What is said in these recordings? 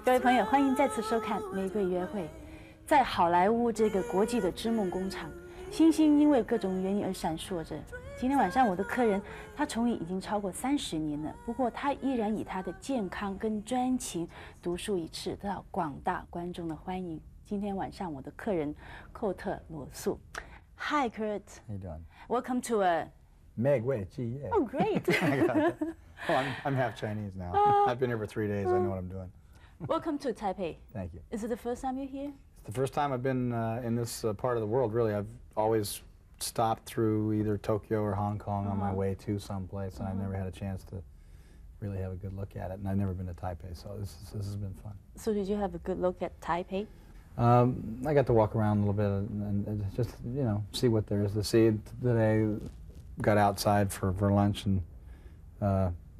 各位朋友，欢迎再次收看《玫瑰约会》。在好莱坞这个国际的织梦工厂，星星因为各种原因而闪烁着。今天晚上我的客人，他从艺已经超过30年了，不过他依然以他的健康跟专情独树一帜，得到广大观众的欢迎。今天晚上我的客人寇特罗素。Hi, Kurt. How you doing? Welcome to a 玫瑰之夜. Oh, great. Well, I'm half Chinese now. I've been here for 3 days. I know what I'm doing. Welcome to Taipei. Thank you. Is it the first time you're here? It's the first time I've been in this part of the world, really. I've always stopped through either Tokyo or Hong Kong on my way to someplace, and I've never had a chance to really have a good look at it. And I've never been to Taipei, so this has been fun. So did you have a good look at Taipei? I got to walk around a little bit and just, you know, see what there is to see. Today, got outside for lunch, and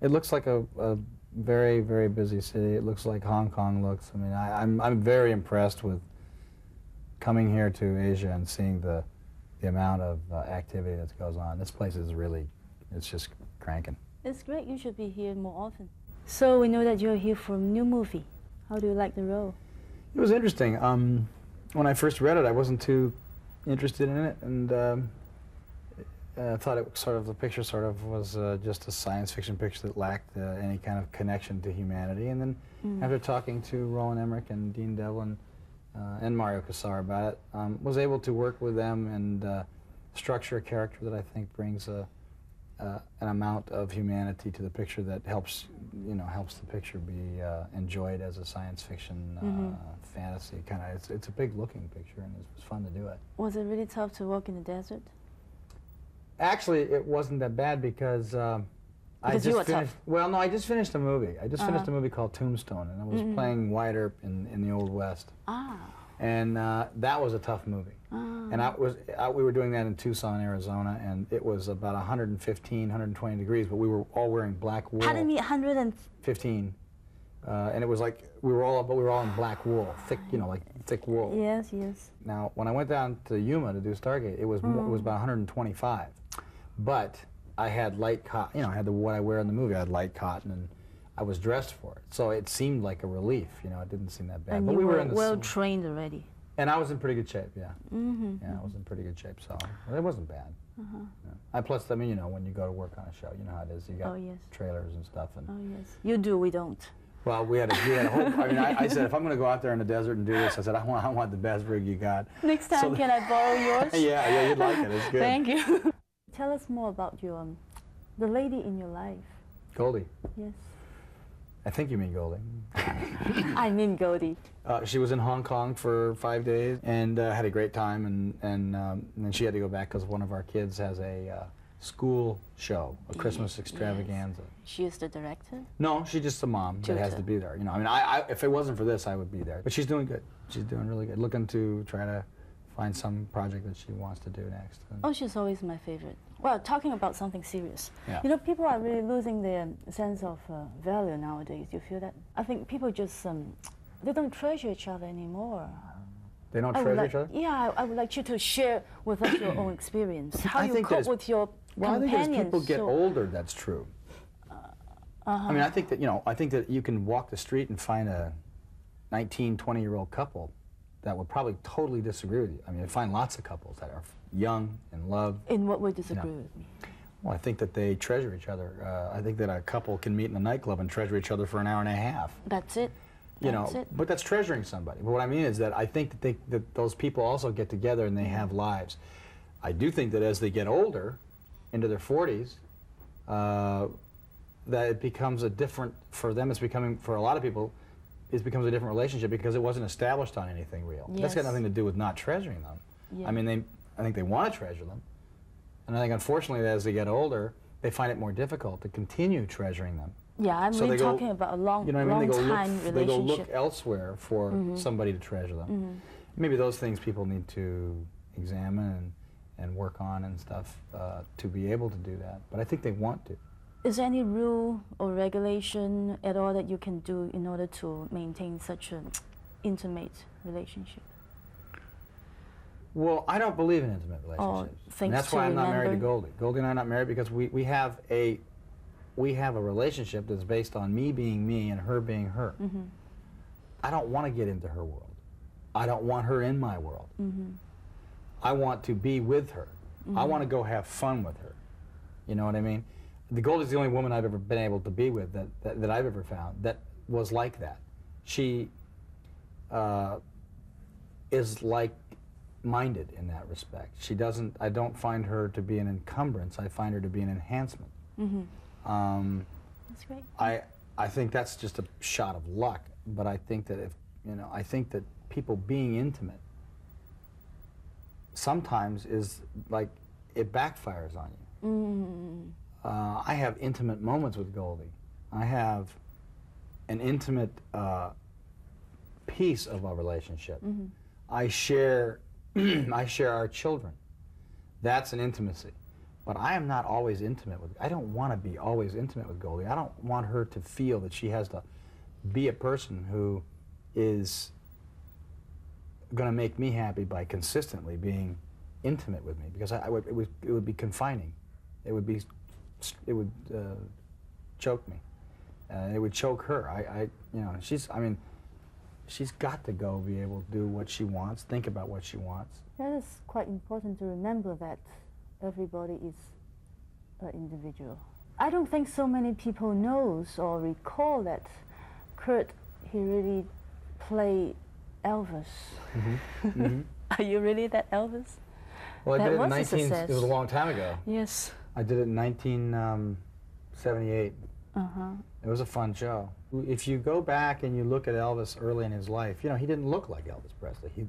it looks like a very, very busy city. It looks like Hong Kong looks. I mean, I'm very impressed with coming here to Asia and seeing the amount of activity that goes on. This place is really, it's just cranking. It's great. You should be here more often. So we know that you're here for a new movie. How do you like the role? It was interesting. When I first read it, I wasn't too interested in it, and I thought it sort of, the picture sort of was just a science fiction picture that lacked any kind of connection to humanity. And then after talking to Roland Emmerich and Dean Devlin and Mario Casar about it, was able to work with them and structure a character that I think brings an amount of humanity to the picture that helps, you know, helps the picture be enjoyed as a science fiction fantasy kind of. It's a big looking picture, and it was fun to do it. Was it really tough to walk in the desert? Actually, it wasn't that bad because I just finished. Well, no, I just finished a movie. I just finished a movie called Tombstone, and I was playing Wyatt Earp in the Old West. Ah. And that was a tough movie. And we were doing that in Tucson, Arizona, and it was about 115, 120 degrees, but we were all wearing black wool. Pardon me, 115. And it was like we were all in black wool, thick, you know, like thick wool. Yes, yes. Now, when I went down to Yuma to do Stargate, it was about 125, but I had light cotton. You know, I had what I wear in the movie. I had light cotton, and I was dressed for it, so it seemed like a relief. You know, it didn't seem that bad. And but you we were in the well trained already. And I was in pretty good shape. Yeah. Yeah, I was in pretty good shape, so it wasn't bad. Yeah. Plus, I mean, you know, when you go to work on a show, you know how it is. You got trailers and stuff. And oh yes, you do. We don't. Well, we had a whole. I mean, I said if I'm going to go out there in the desert and do this, I said I want the best rig you got. Next time, can I borrow yours? Yeah, you'd like it. It's good. Thank you. Tell us more about your the lady in your life. Goldie. Yes. I think you mean Goldie. I mean Goldie. She was in Hong Kong for 5 days and had a great time, and then she had to go back because one of our kids has a school show, a Christmas extravaganza. Yes. She is the director? No, she's just the mom that has to be there. You know, I mean, if it wasn't for this, I would be there. But she's doing good. She's doing really good. Looking to try to find some project that she wants to do next. Oh, she's always my favorite. Well, talking about something serious. Yeah. You know, people are really losing their sense of value nowadays. You feel that? I think people just, they don't treasure each other anymore. They don't treasure each other? Yeah, I would like you to share with us your own experience. How you cope with your companions. I think as people get older, that's true. I mean, I think that, you know, I think that you can walk the street and find a 19, 20-year-old couple that would probably totally disagree with you. I mean, I find lots of couples that are young, in love. In what way disagree with me? Well, I think that they treasure each other. I think that a couple can meet in a nightclub and treasure each other for an hour and a half. That's it. You know, but that's treasuring somebody. But what I mean is that I think that those people also get together and they have lives. I do think that as they get older, into their 40s, that it becomes a different, for them it's becoming, for a lot of people, it becomes a different relationship because it wasn't established on anything real. Yes. That's got nothing to do with not treasuring them. Yeah. I mean, I think they want to treasure them. And I think, unfortunately, as they get older, they find it more difficult to continue treasuring them. Yeah, I'm really talking about a long, you know what I mean? long-time relationship. They go look elsewhere for somebody to treasure them. Maybe those things people need to examine and work on and stuff to be able to do that. But I think they want to. Is there any rule or regulation at all that you can do in order to maintain such an intimate relationship? Well, I don't believe in intimate relationships. And that's why I'm not married to Goldie. Goldie and I are not married because we have a relationship that's based on me being me and her being her. I don't want to get into her world. I don't want her in my world. I want to be with her. I want to go have fun with her. You know what I mean? The Goldie's the only woman I've ever been able to be with that I've ever found that was like that. She is like-minded in that respect. She doesn't, I don't find her to be an encumbrance. I find her to be an enhancement. That's great. I think that's just a shot of luck, but I think that if, you know, I think that people being intimate sometimes is like, it backfires on you. I have intimate moments with Goldie. I have an intimate piece of our relationship. I share our children. That's an intimacy. But I am not always intimate with, I don't want to be always intimate with Goldie. I don't want her to feel that she has to be a person who is going to make me happy by consistently being intimate with me, because it would be confining. It would choke me. It would choke her. You know, she's got to go be able to do what she wants, think about what she wants. That is quite important to remember, that everybody is an individual. I don't think so many people knows or recall that Kurt, he really played Elvis. Are you really that Elvis? Well, I That did it in was a success. it was a long time ago. Yes. I did it in 1978. It was a fun show. If you go back and you look at Elvis early in his life, you know, he didn't look like Elvis Presley. He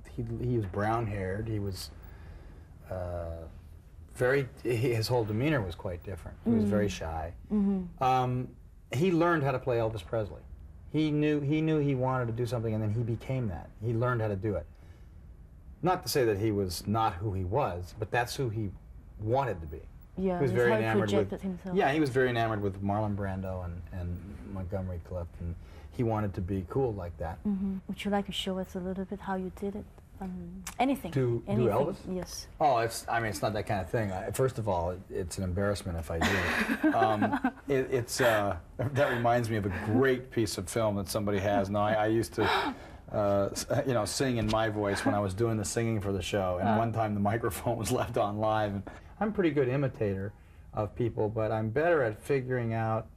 was brown-haired. He was his whole demeanor was quite different. He was very shy. He learned how to play Elvis Presley. He knew he wanted to do something, and then he became that. He learned how to do it. Not to say that he was not who he was, but that's who he wanted to be. Yeah, he was very enamored with himself. Yeah, he was very enamored with Marlon Brando and Montgomery Clift, and he wanted to be cool like that. Would you like to show us a little bit how you did it? Anything. Do Elvis? Yes. Oh, it's not that kind of thing. First of all, it's an embarrassment if I do. That reminds me of a great piece of film that somebody has. Now, I used to, you know, sing in my voice when I was doing the singing for the show, and one time the microphone was left on live. And I'm a pretty good imitator of people, but I'm better at figuring out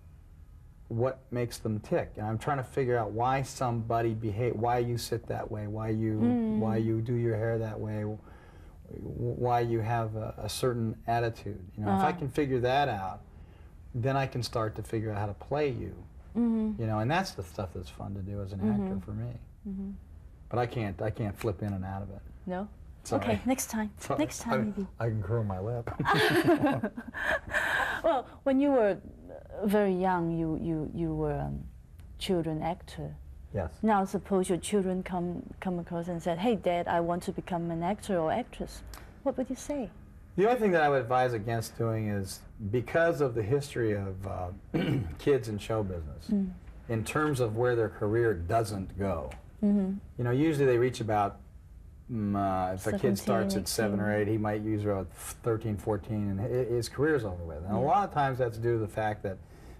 what makes them tick, and I'm trying to figure out why somebody why you sit that way, why you do your hair that way, why you have a certain attitude. You know, if I can figure that out, then I can start to figure out how to play you. You know, and that's the stuff that's fun to do as an actor for me. But I can't flip in and out of it. No. Sorry. Okay, next time. Sorry. Next time maybe. I can curl my lip. Well, when you were very young, you were a children actor. Yes. Now suppose your children come across and said, "Hey, Dad, I want to become an actor or actress." What would you say? The only thing that I would advise against doing is, because of the history of kids in show business, in terms of where their career doesn't go, you know, usually they reach about, if a kid starts at 7 or 8, he might use around 13, 14, and his career's over with. And a lot of times that's due to the fact that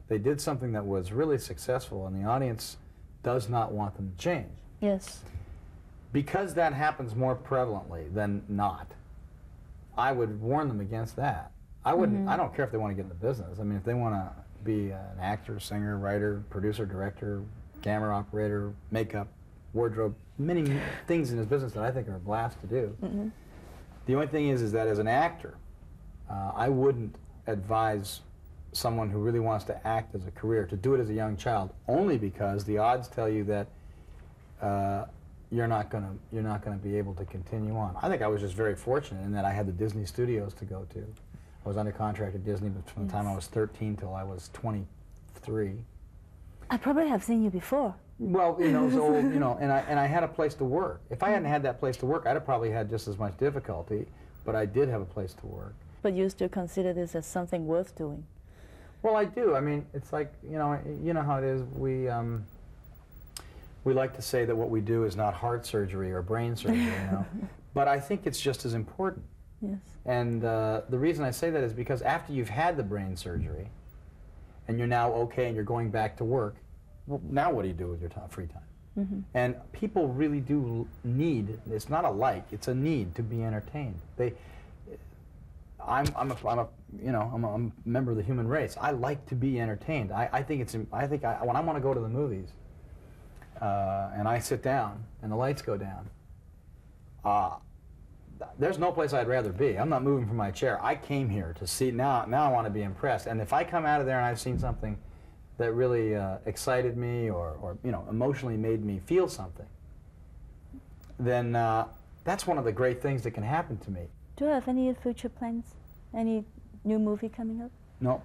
they did something that was really successful, and the audience does not want them to change. Yes. Because that happens more prevalently than not, I would warn them against that. I wouldn't. I don't care if they want to get in the business. I mean, if they want to be an actor, singer, writer, producer, director, camera operator, makeup, wardrobe, many things in this business that I think are a blast to do. The only thing is that as an actor, I wouldn't advise someone who really wants to act as a career to do it as a young child, only because the odds tell you that you're not gonna be able to continue on. I think I was just very fortunate in that I had the Disney studios to go to. I was under contract at Disney from the time I was 13 till I was 23. I probably have seen you before. Well, you know, so, you know, and I had a place to work. If I hadn't had that place to work, I'd have probably had just as much difficulty, but I did have a place to work. But you still consider this as something worth doing? Well, I do. I mean, it's like, you know how it is. We like to say that what we do is not heart surgery or brain surgery, you know, but I think it's just as important. Yes. And the reason I say that is because after you've had the brain surgery, and you're now okay and you're going back to work, well, now what do you do with your free time? And people really do need, it's not a like, it's a need to be entertained. I'm a member of the human race. I like to be entertained. When I want to go to the movies, and I sit down and the lights go down, there's no place I'd rather be. I'm not moving from my chair. I came here to see, now I want to be impressed. And if I come out of there and I've seen something that really excited me or emotionally made me feel something, then that's one of the great things that can happen to me. Do you have any future plans? Any new movie coming up? No.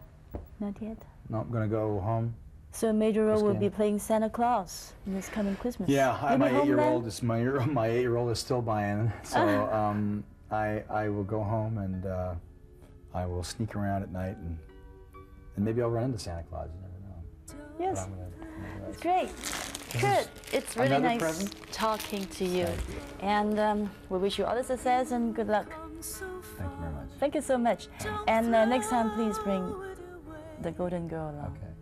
Not yet? No, I'm going to go home. So Major Role will be playing Santa Claus in this coming Christmas. Yeah, my 8-year-old is my 8-year-old is still buying, so I will go home and I will sneak around at night and maybe I'll run into Santa Claus. You never know. Yes, it's great. Kurt, it's really nice talking to you, and we wish you all the success and good luck. Thank you very much. Thank you so much. And next time, please bring the golden girl along. Okay.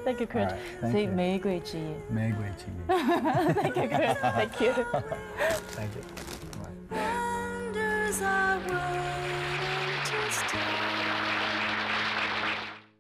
Thank you, Kurt. Say 玫瑰之夜. 玫瑰之夜. Thank you, Kurt. Thank you. Thank you. Wonders are waiting to start.